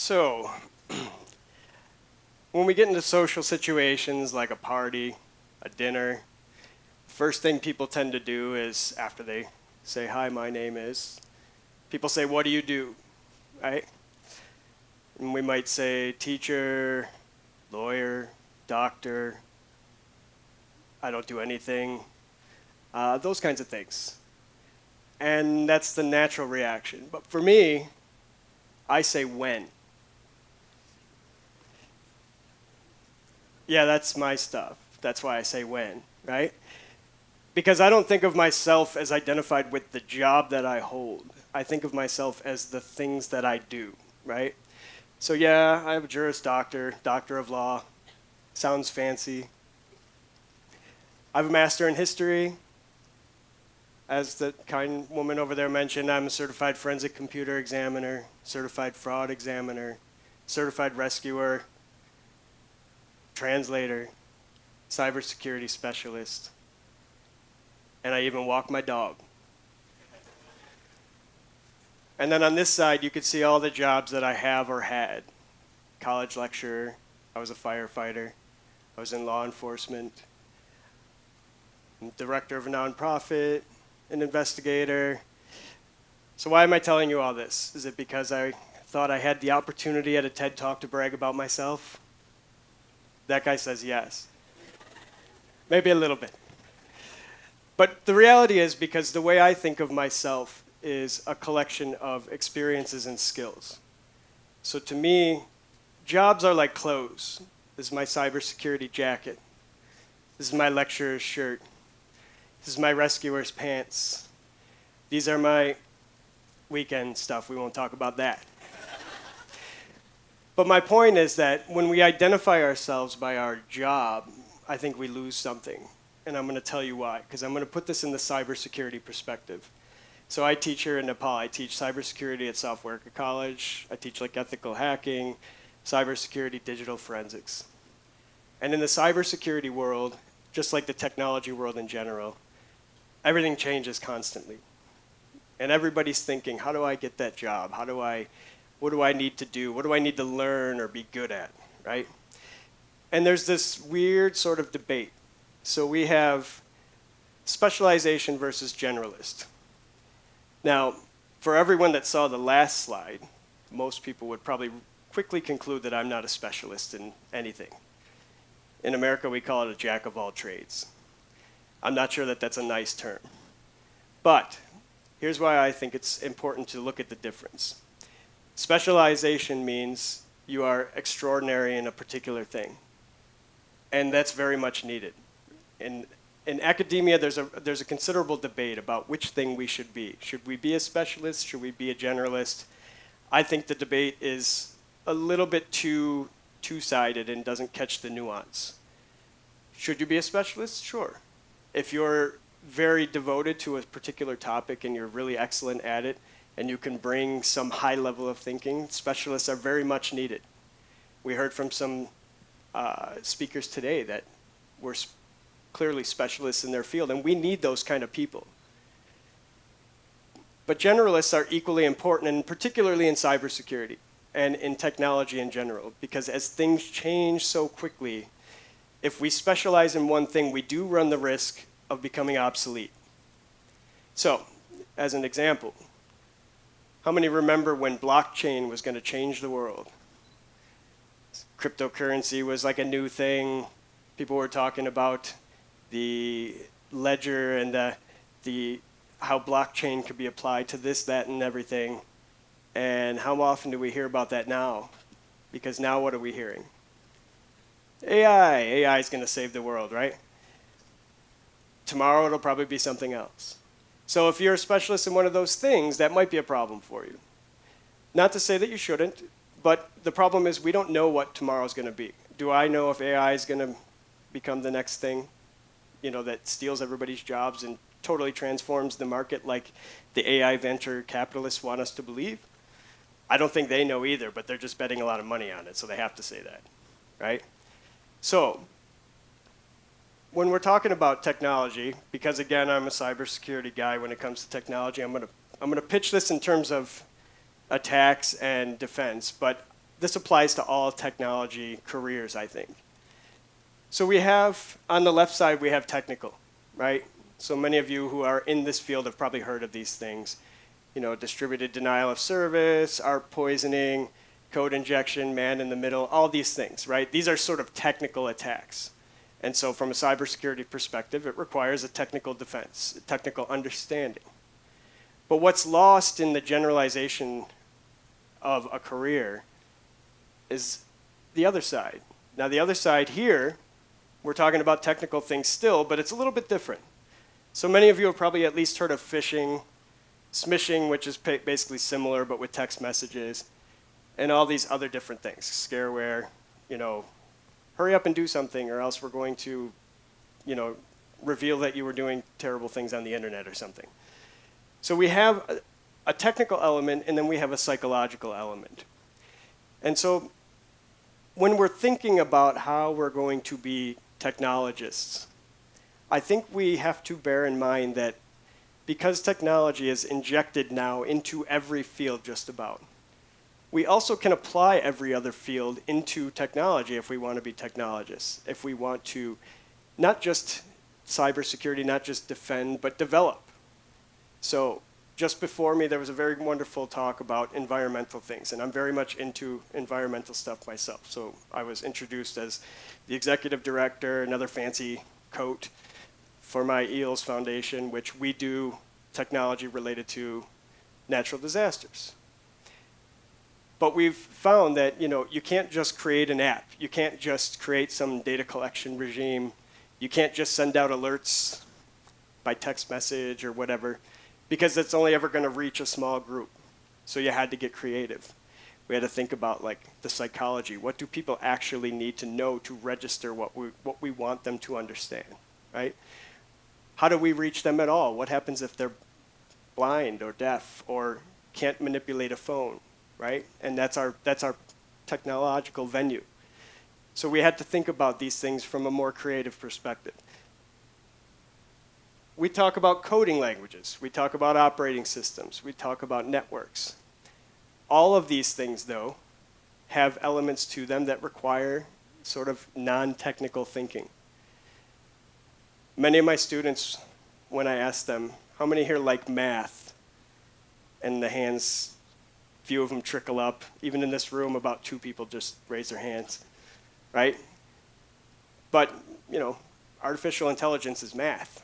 So, when we get into social situations like a party, a dinner, first thing people tend to do is, after they say, "Hi, my name is," people say, "What do you do?" Right? And we might say teacher, lawyer, doctor, I don't do anything, those kinds of things. And that's the natural reaction. But for me, I say when. Yeah, that's my stuff. That's why I say when, right? Because I don't think of myself as identified with the job that I hold. I think of myself as the things that I do, right? So yeah, I have a Juris Doctor, Doctor of Law. Sounds fancy. I have a Master in History. As the kind woman over there mentioned, I'm a certified forensic computer examiner, certified fraud examiner, certified rescuer, translator, cybersecurity specialist, and I even walk my dog. And then on this side, you could see all the jobs that I have or had. College lecturer, I was a firefighter, I was in law enforcement, I'm director of a nonprofit, an investigator. So why am I telling you all this? Is it because I thought I had the opportunity at a TED Talk to brag about myself? That guy says yes. Maybe a little bit. But the reality is because the way I think of myself is a collection of experiences and skills. So to me, jobs are like clothes. This is my cybersecurity jacket. This is my lecturer's shirt. This is my rescuer's pants. These are my weekend stuff. We won't talk about that. But my point is that when we identify ourselves by our job, I think we lose something. And I'm going to tell you why, because I'm going to put this in the cybersecurity perspective. So I teach here in Nepal. I teach cybersecurity at Software College. I teach like ethical hacking, cybersecurity, digital forensics. And in the cybersecurity world, just like the technology world in general, everything changes constantly. And everybody's thinking, how do I get that job? What do I need to do? What do I need to learn or be good at, right? And there's this weird sort of debate. So we have specialization versus generalist. Now, for everyone that saw the last slide, most people would probably quickly conclude that I'm not a specialist in anything. In America, we call it a jack of all trades. I'm not sure that that's a nice term. But here's why I think it's important to look at the difference. Specialization means you are extraordinary in a particular thing. And that's very much needed. In academia, there's a considerable debate about which thing we should be. Should we be a specialist? Should we be a generalist? I think the debate is a little bit too two-sided and doesn't catch the nuance. Should you be a specialist? Sure. If you're very devoted to a particular topic and you're really excellent at it, and you can bring some high level of thinking, specialists are very much needed. We heard from some speakers today that were clearly specialists in their field, and we need those kind of people. But generalists are equally important, and particularly in cybersecurity and in technology in general, because as things change so quickly, if we specialize in one thing, we do run the risk of becoming obsolete. So, as an example, how many remember when blockchain was going to change the world? Cryptocurrency was like a new thing. People were talking about the ledger and the how blockchain could be applied to this, that, and everything. And how often do we hear about that now? Because now what are we hearing? AI is going to save the world, right? Tomorrow it'll probably be something else. So if you're a specialist in one of those things, that might be a problem for you. Not to say that you shouldn't, but the problem is we don't know what tomorrow's going to be. Do I know if AI is going to become the next thing, that steals everybody's jobs and totally transforms the market like the AI venture capitalists want us to believe? I don't think they know either, but they're just betting a lot of money on it, so they have to say that, right? So when we're talking about technology, because again, I'm a cybersecurity guy when it comes to technology, I'm going to pitch this in terms of attacks and defense, but this applies to all technology careers, I think. So we have, on the left side, we have technical, right? So many of you who are in this field have probably heard of these things. You know, distributed denial of service, ARP poisoning, code injection, man in the middle, all these things, right? These are sort of technical attacks. And so from a cybersecurity perspective, it requires a technical defense, a technical understanding. But what's lost in the generalization of a career is the other side. Now, the other side here, we're talking about technical things still, but it's a little bit different. So many of you have probably at least heard of phishing, smishing, which is basically similar but with text messages, and all these other different things, scareware, you know, hurry up and do something or else we're going to, you know, reveal that you were doing terrible things on the internet or something. So we have a technical element and then we have a psychological element. And so when we're thinking about how we're going to be technologists, I think we have to bear in mind that because technology is injected now into every field just about, we also can apply every other field into technology if we want to be technologists, if we want to not just cybersecurity, not just defend, but develop. So just before me, there was a very wonderful talk about environmental things, and I'm very much into environmental stuff myself. So I was introduced as the executive director, another fancy coat, for my EELS Foundation, which we do technology related to natural disasters. But we've found that, you know, you can't just create an app. You can't just create some data collection regime. You can't just send out alerts by text message or whatever, because that's only ever going to reach a small group. So you had to get creative. We had to think about like the psychology. What do people actually need to know to register what we want them to understand, right? How do we reach them at all? What happens if they're blind or deaf or can't manipulate a phone, right? And that's our technological venue. So we had to think about these things from a more creative perspective. We talk about coding languages. We talk about operating systems. We talk about networks. All of these things, though, have elements to them that require sort of non-technical thinking. Many of my students, when I ask them, how many here like math? And the hands, few of them trickle up. Even in this room, about 2 people just raise their hands, right? But, you know, artificial intelligence is math,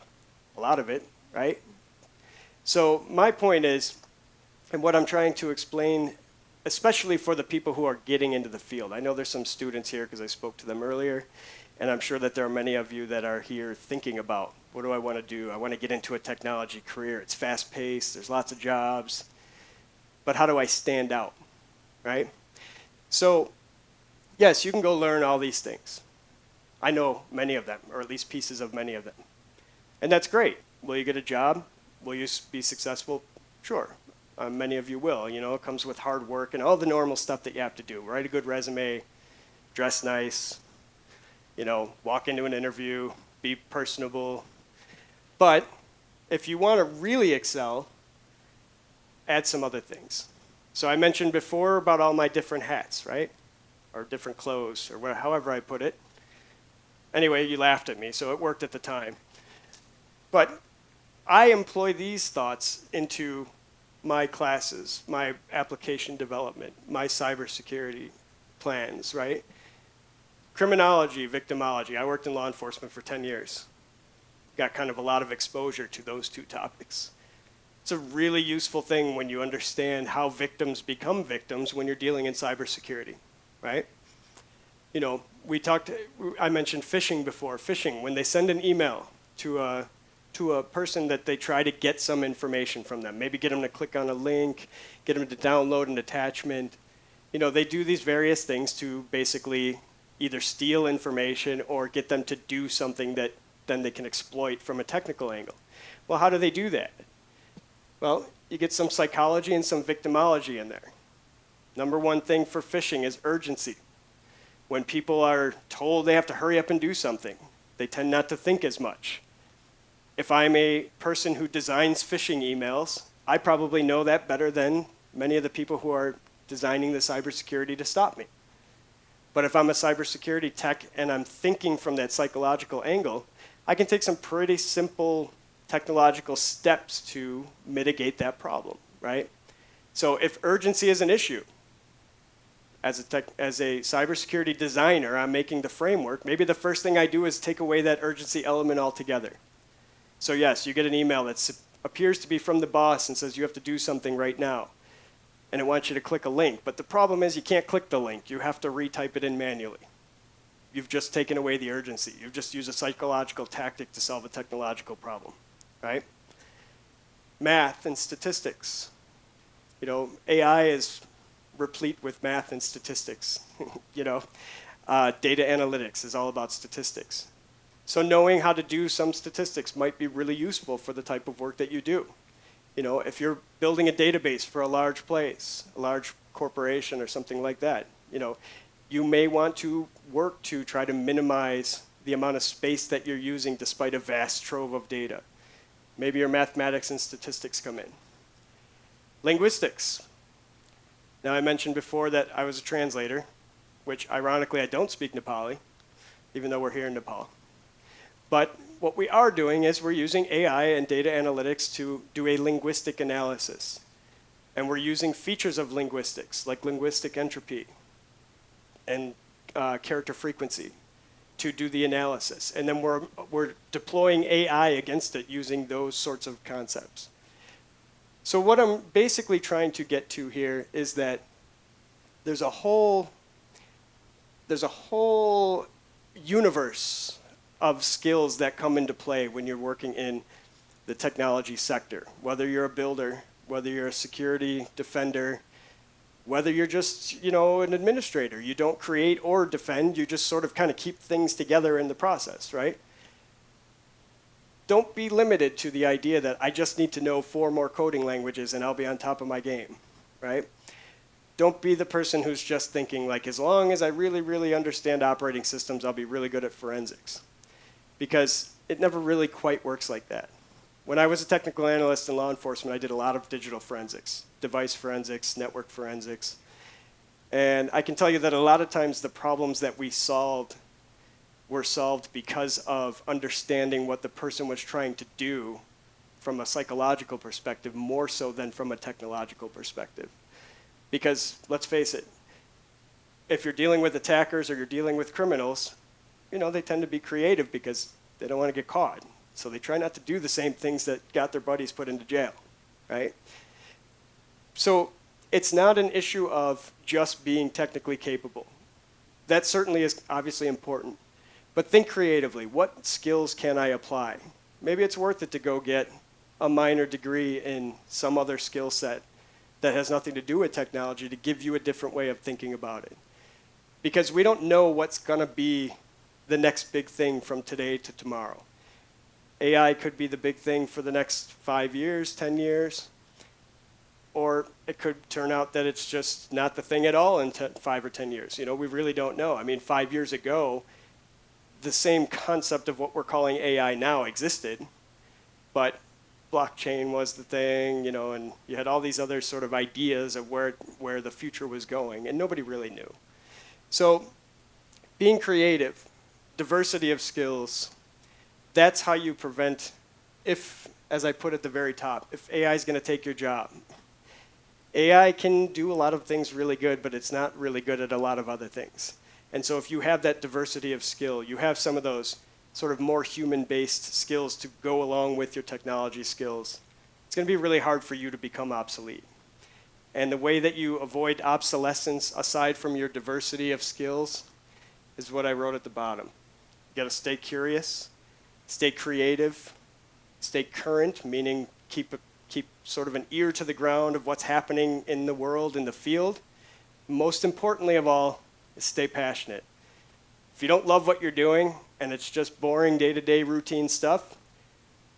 a lot of it, right? So my point is, and what I'm trying to explain, especially for the people who are getting into the field. I know there's some students here because I spoke to them earlier, and I'm sure that there are many of you that are here thinking about, what do I want to do? I want to get into a technology career. It's fast-paced. There's lots of jobs. But how do I stand out, right? So, yes, you can go learn all these things. I know many of them, or at least pieces of many of them. And that's great. Will you get a job? Will you be successful? Sure. Many of you will. You know, it comes with hard work and all the normal stuff that you have to do. Write a good resume, dress nice, you know, walk into an interview, be personable. But if you want to really excel, add some other things. So I mentioned before about all my different hats, right? Or different clothes, or whatever, however I put it. Anyway, you laughed at me, so it worked at the time. But I employ these thoughts into my classes, my application development, my cybersecurity plans, right? Criminology, victimology. I worked in law enforcement for 10 years. Got kind of a lot of exposure to those 2 topics. It's a really useful thing when you understand how victims become victims when you're dealing in cybersecurity, right? You know, I mentioned phishing before. Phishing, when they send an email to a person that they try to get some information from them, maybe get them to click on a link, get them to download an attachment. You know, they do these various things to basically either steal information or get them to do something that then they can exploit from a technical angle. Well, how do they do that? Well, you get some psychology and some victimology in there. Number one thing for phishing is urgency. When people are told they have to hurry up and do something, they tend not to think as much. If I'm a person who designs phishing emails, I probably know that better than many of the people who are designing the cybersecurity to stop me. But if I'm a cybersecurity tech and I'm thinking from that psychological angle, I can take some pretty simple technological steps to mitigate that problem, right? So if urgency is an issue, as a cybersecurity designer, I'm making the framework, maybe the first thing I do is take away that urgency element altogether. So yes, you get an email that appears to be from the boss and says you have to do something right now. And it wants you to click a link. But the problem is you can't click the link. You have to retype it in manually. You've just taken away the urgency. You've just used a psychological tactic to solve a technological problem, right? Math and statistics. You know, AI is replete with math and statistics. You know, data analytics is all about statistics. So knowing how to do some statistics might be really useful for the type of work that you do. You know, if you're building a database for a large place, a large corporation or something like that, you know, you may want to work to try to minimize the amount of space that you're using despite a vast trove of data. Maybe your mathematics and statistics come in. Linguistics. Now, I mentioned before that I was a translator, which ironically I don't speak Nepali, even though we're here in Nepal. But what we are doing is we're using AI and data analytics to do a linguistic analysis. And we're using features of linguistics, like linguistic entropy and character frequency, to do the analysis. And then we're deploying AI against it using those sorts of concepts. So what I'm basically trying to get to here is that there's a whole universe of skills that come into play when you're working in the technology sector, whether you're a builder, whether you're a security defender, whether you're just, you know, an administrator. You don't create or defend, you just sort of kind of keep things together in the process, right? Don't be limited to the idea that I just need to know 4 more coding languages and I'll be on top of my game, right? Don't be the person who's just thinking like, as long as I really, really understand operating systems, I'll be really good at forensics. Because it never really quite works like that. When I was a technical analyst in law enforcement, I did a lot of digital forensics, device forensics, network forensics. And I can tell you that a lot of times the problems that we solved were solved because of understanding what the person was trying to do from a psychological perspective, more so than from a technological perspective. Because let's face it, if you're dealing with attackers or you're dealing with criminals, you know, they tend to be creative because they don't want to get caught. So they try not to do the same things that got their buddies put into jail, right? So it's not an issue of just being technically capable. That certainly is obviously important. But think creatively. What skills can I apply? Maybe it's worth it to go get a minor degree in some other skill set that has nothing to do with technology to give you a different way of thinking about it. Because we don't know what's going to be the next big thing from today to tomorrow. AI could be the big thing for the next 5 years, 10 years, or it could turn out that it's just not the thing at all in 5 or 10 years. You know, we really don't know. I mean, 5 years ago, the same concept of what we're calling AI now existed, but blockchain was the thing, you know, and you had all these other sort of ideas of where the future was going, and nobody really knew. So being creative, diversity of skills, that's how you prevent, if, as I put at the very top, if AI is going to take your job. AI can do a lot of things really good, but it's not really good at a lot of other things. And so if you have that diversity of skill, you have some of those sort of more human-based skills to go along with your technology skills, it's going to be really hard for you to become obsolete. And the way that you avoid obsolescence, aside from your diversity of skills, is what I wrote at the bottom. You got to stay curious, stay creative, stay current, meaning keep sort of an ear to the ground of what's happening in the world, in the field. Most importantly of all, is stay passionate. If you don't love what you're doing and it's just boring day-to-day routine stuff,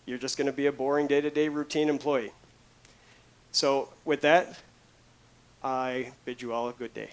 you're just going to be a boring day-to-day routine employee. So with that, I bid you all a good day.